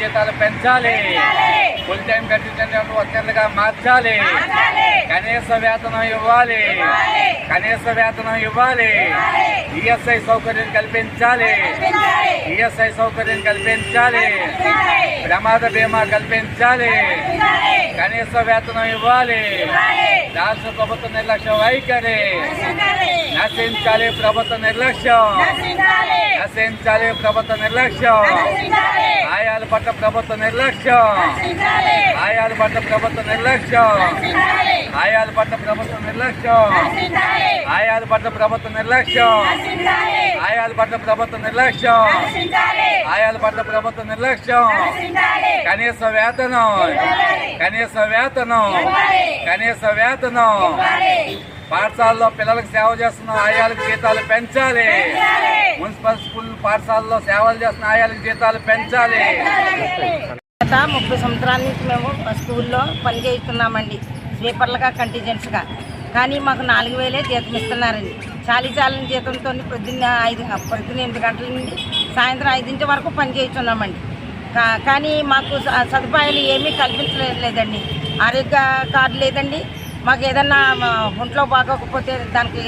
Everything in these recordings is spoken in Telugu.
జీతాలు పెంచాలి, ఫుల్ టైం కంటింజెంట్ వర్కర్లుగా మార్చాలి, కనీస వేతనం ఇవ్వాలి, కనీస వేతనం ఇవ్వాలి, ఈఎస్ఐ సౌకర్యం కల్పించాలి, ఈఎస్ఐ సౌకర్యం కల్పించాలి, ప్రమాద బీమా కల్పించాలి, కనీస వేతనం ఇవ్వాలి, రాష్ట్ర ప్రభుత్వ నిర్లక్ష్య వైఖరి నశించాలి, ప్రభుత్వ నిర్లక్ష్యం నశించాలి, ప్రభుత్వ నిర్లక్ష్యం, ఆయాల పట్ల ప్రభుత్వ నిర్లక్ష్యం, ఆయాల పట్ల ప్రభుత్వ నిర్లక్ష్యం, ఆయాల పట్ల ప్రభుత్వ నిర్లక్ష్యం, ఆయాల పట్ల ప్రభుత్వ నిర్లక్ష్యం, ఆయాల పట్ల ప్రభుత్వ నిర్లక్ష్యం, ఆయాల పట్ల ప్రభుత్వ నిర్లక్ష్యం, కనీస వేతనం, కనీస వేతనం, కనీస వేతనం, పాఠశాలలో పిల్లలకు సేవ చేస్తున్న ఆయాలకు జీతాలు పెంచాలి, మున్సిపల్ స్కూల్ పాఠశాలలో సేవలు చేస్తున్న ఆయాలకు జీతాలు పెంచాలి. గత 30 సంవత్సరాల నుంచి మేము స్కూల్లో పనిచేస్తున్నామండి, స్వీపర్లుగా కంటింజెంట్స్గా. కానీ మాకు 4000 జీతం ఇస్తున్నారండి. చాలీచాలని జీతంతో పొద్దున్న 8 గంటల నుండి సాయంత్రం 5 వరకు పనిచేస్తున్నామండి. కానీ మాకు సదుపాయాలు ఏమీ కల్పించలేదండి. ఆరోగ్య కార్డు లేదండి, మాకు ఏదన్నా ఒంట్లో బాగోకపోతే దానికి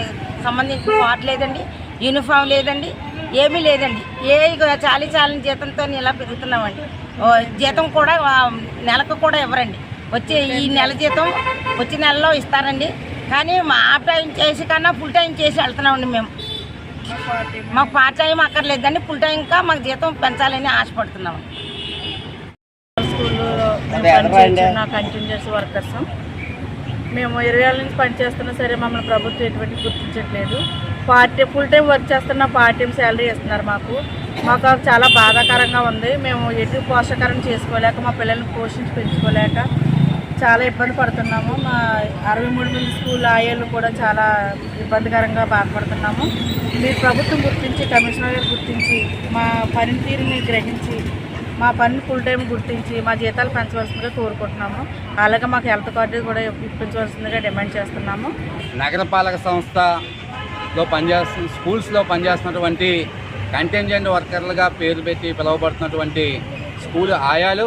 సంబంధించిన కార్డు లేదండి, యూనిఫామ్ లేదండి, ఏమీ లేదండి. చాలని జీతంతో ఇలా పెరుగుతున్నామండి. జీతం కూడా నెలకు కూడా ఇవ్వరండి. ఈ నెల జీతం వచ్చే నెలలో ఇస్తారండి. కానీ మా హాఫ్ టైం చేసి కన్నా ఫుల్ టైం చేసి వెళ్తున్నామండి. మేము మాకు పార్ట్ టైం అక్కర్లేదండి, ఫుల్ టైంగా మాకు జీతం పెంచాలని ఆశపడుతున్నాము. స్కూల్లో పనిచేస్తున్న కంటిన్యూస్ వర్కర్స్ మేము 20 ఏళ్ళ నుంచి పనిచేస్తున్నా సరే మమ్మల్ని ప్రభుత్వం ఎటువంటి గుర్తించట్లేదు. ఫుల్ టైం వర్క్ చేస్తున్న పార్ట్ టైం శాలరీ ఇస్తున్నారు. మాకు చాలా బాధాకరంగా ఉంది. మేము ఎటు పోషకారం చేసుకోలేక మా పిల్లల్ని పోషించి పెంచుకోలేక చాలా ఇబ్బంది పడుతున్నాము. మా 63 మంది స్కూల్ ఆయాలు కూడా చాలా ఇబ్బందికరంగా బాధపడుతున్నాము. మీరు ప్రభుత్వం గుర్తించి, కమిషనర్ గారు గుర్తించి, మా పనితీరుని గ్రహించి మా పని ఫుల్ టైం గుర్తించి మా జీతాలు పెంచవలసిందిగా కోరుకుంటున్నాము. అలాగే మాకు హెల్త్ కార్డు కూడా ఇప్పించవలసిందిగా డిమాండ్ చేస్తున్నాము. నగరపాలక సంస్థలో పనిచేస్తున్న స్కూల్స్లో పనిచేస్తున్నటువంటి కంటింజెంట్ వర్కర్లుగా పేరు పెట్టి పిలువబడుతున్నటువంటి స్కూల్ ఆయాలు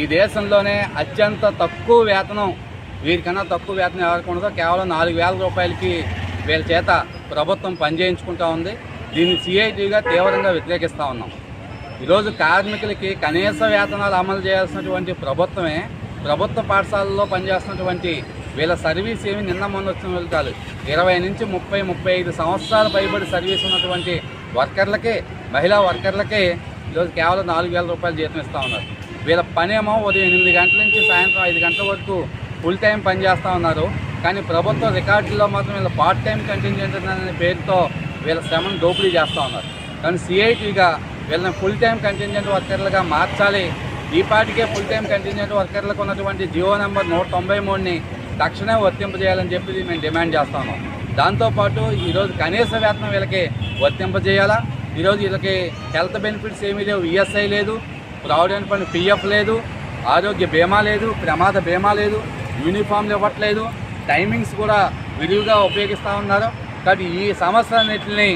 ఈ దేశంలోనే అత్యంత తక్కువ వేతనం, వీరికన్నా తక్కువ వేతనం ఎవరికి ఉండదో కేవలం 4000 రూపాయలకి వీళ్ళ చేత ప్రభుత్వం పనిచేయించుకుంటూ ఉంది. దీన్ని సిఐటిగా తీవ్రంగా వ్యతిరేకిస్తూ ఉన్నాం. ఈరోజు కార్మికులకి కనీస వేతనాలు అమలు చేయాల్సినటువంటి ప్రభుత్వమే ప్రభుత్వ పాఠశాలల్లో పనిచేస్తున్నటువంటి వీళ్ళ సర్వీస్ ఏమి నిన్న మొన్న వచ్చిన వాళ్ళు కాదు. 20 నుంచి 30-35 సంవత్సరాలు పైబడి సర్వీస్ ఉన్నటువంటి వర్కర్లకే, మహిళా వర్కర్లకే ఈరోజు కేవలం 4000 రూపాయలు జీతం ఇస్తూ ఉన్నారు. వీళ్ళ పనేమో ఉదయం 8 గంటల నుంచి సాయంత్రం 5 గంటల వరకు ఫుల్ టైం పనిచేస్తూ ఉన్నారు. కానీ ప్రభుత్వ రికార్డుల్లో మాత్రం వీళ్ళ పార్ట్ టైం కంటింజెంట్ అనే పేరుతో వీళ్ళ శ్రమను దోపిడీ చేస్తూ ఉన్నారు. కానీ సిఐటిగా వీళ్ళని ఫుల్ టైం కంటింజెంట్ వర్కర్లుగా మార్చాలి. ఈ పాటికే ఫుల్ టైం కంటింజెంట్ వర్కర్లకు ఉన్నటువంటి జియో నెంబర్ 193ని తక్షణమే వర్తింపజేయాలని చెప్పి మేము డిమాండ్ చేస్తా ఉన్నాం. దాంతోపాటు ఈరోజు కనీస వేతనం వీళ్ళకి వర్తింపజేయాలా. ఈరోజు వీళ్ళకి హెల్త్ బెనిఫిట్స్ ఏమీ లేవు, ఈఎస్ఐ లేదు, ప్రావిడెంట్ ఫండ్ పిఎఫ్ లేదు, ఆరోగ్య బీమా లేదు, ప్రమాద బీమా లేదు, యూనిఫామ్లు ఇవ్వట్లేదు, టైమింగ్స్ కూడా విరివిగా ఉపయోగిస్తూ ఉన్నారు. కాబట్టి ఈ సమస్యలన్నింటినీ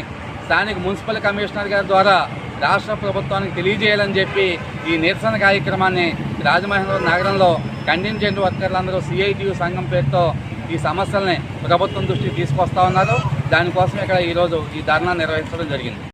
స్థానిక మున్సిపల్ కమిషనర్ గారి ద్వారా రాష్ట్ర ప్రభుత్వానికి తెలియజేయాలని చెప్పి ఈ నిరసన కార్యక్రమాన్ని రాజమహేంద్రవరం నగరంలో కంటింజెంట్ వర్కర్లందరూ సిఐటియు సంఘం పేరుతో ఈ సమస్యల్ని ప్రభుత్వం దృష్టికి తీసుకొస్తా ఉన్నారు. దానికోసం ఇక్కడ ఈరోజు ఈ ధర్నా నిర్వహించడం జరిగింది.